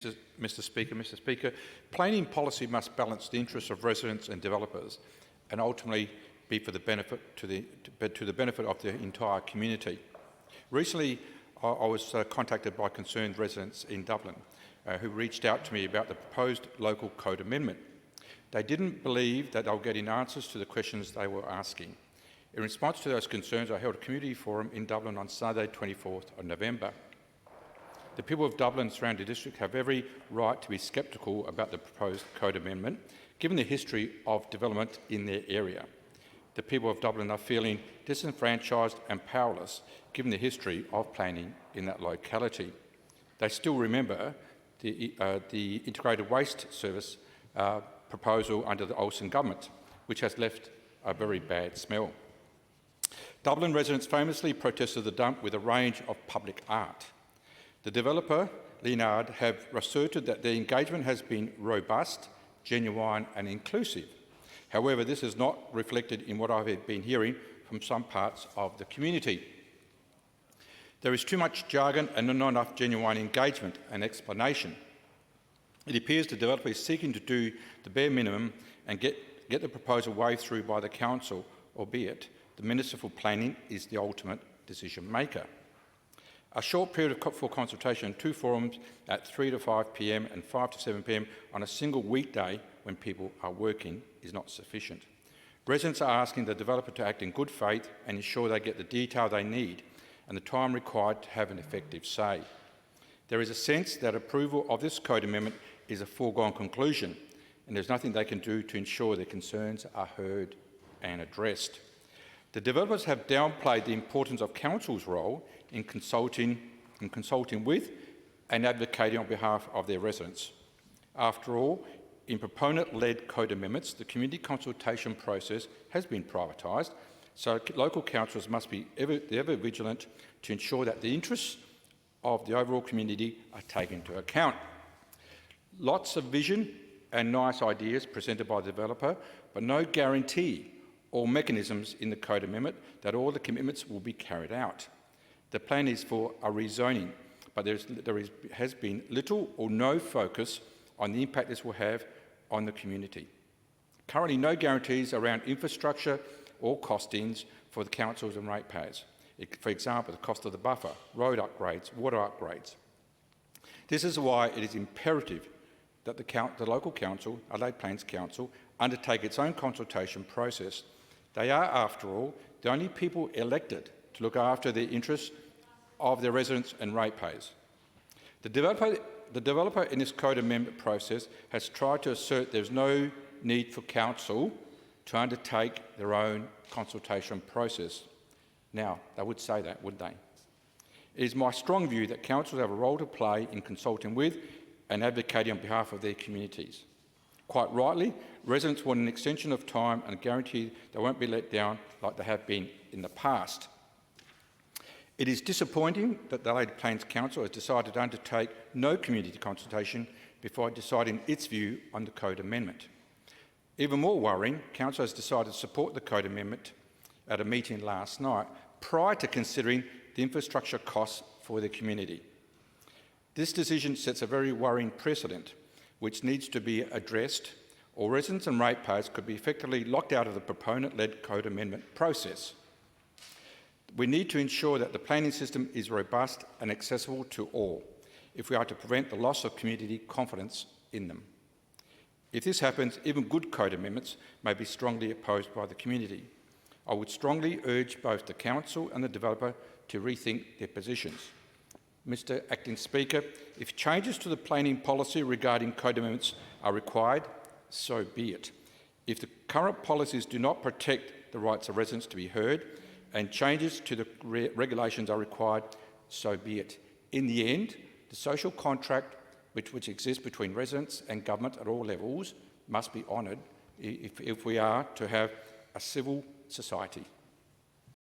Mr. Speaker, planning policy must balance the interests of residents and developers, and ultimately be for the benefit to the benefit of the entire community. Recently, I was contacted by concerned residents in Dublin who reached out to me about the proposed local code amendment. They didn't believe that they were getting answers to the questions they were asking. In response to those concerns, I held a community forum in Dublin on Sunday, 24th of November. The people of Dublin and surrounding district have every right to be sceptical about the proposed code amendment, given the history of development in their area. The people of Dublin are feeling disenfranchised and powerless, given the history of planning in that locality. They still remember the integrated waste service proposal under the Olsen government, which has left a very bad smell. Dublin residents famously protested the dump with a range of public art. The developer, Leonard, have asserted that their engagement has been robust, genuine and inclusive. However, this is not reflected in what I've been hearing from some parts of the community. There is too much jargon and not enough genuine engagement and explanation. It appears the developer is seeking to do the bare minimum and get the proposal waved through by the council, albeit the Minister for Planning is the ultimate decision maker. A short period for consultation, 2 forums at 3 to 5 p.m. and 5 to 7 p.m. on a single weekday when people are working is not sufficient. Residents are asking the developer to act in good faith and ensure they get the detail they need and the time required to have an effective say. There is a sense that approval of this code amendment is a foregone conclusion, and there's nothing they can do to ensure their concerns are heard and addressed. The developers have downplayed the importance of council's role in consulting with and advocating on behalf of their residents. After all, in proponent-led code amendments, the community consultation process has been privatised, so local councils must be ever vigilant to ensure that the interests of the overall community are taken into account. Lots of vision and nice ideas presented by the developer, but no guarantee or mechanisms in the code amendment that all the commitments will be carried out. The plan is for a rezoning, but there has been little or no focus on the impact this will have on the community. Currently, no guarantees around infrastructure or costings for the councils and ratepayers. For example, the cost of the buffer, road upgrades, water upgrades. This is why it is imperative that the local council, Adelaide Plains Council, undertake its own consultation process. They are, after all, the only people elected to look after the interests of their residents and ratepayers. The developer in this code amendment process has tried to assert there is no need for council to undertake their own consultation process. Now, they would say that, would they? It is my strong view that councils have a role to play in consulting with and advocating on behalf of their communities. Quite rightly, residents want an extension of time and a guarantee they won't be let down like they have been in the past. It is disappointing that the Adelaide Plains Council has decided to undertake no community consultation before deciding its view on the code amendment. Even more worrying, Council has decided to support the code amendment at a meeting last night prior to considering the infrastructure costs for the community. This decision sets a very worrying precedent which needs to be addressed, or residents and ratepayers could be effectively locked out of the proponent-led code amendment process. We need to ensure that the planning system is robust and accessible to all if we are to prevent the loss of community confidence in them. If this happens, even good code amendments may be strongly opposed by the community. I would strongly urge both the council and the developer to rethink their positions. Mr Acting Speaker, if changes to the planning policy regarding code amendments are required, so be it. If the current policies do not protect the rights of residents to be heard and changes to the regulations are required, so be it. In the end, the social contract which exists between residents and government at all levels must be honoured if we are to have a civil society.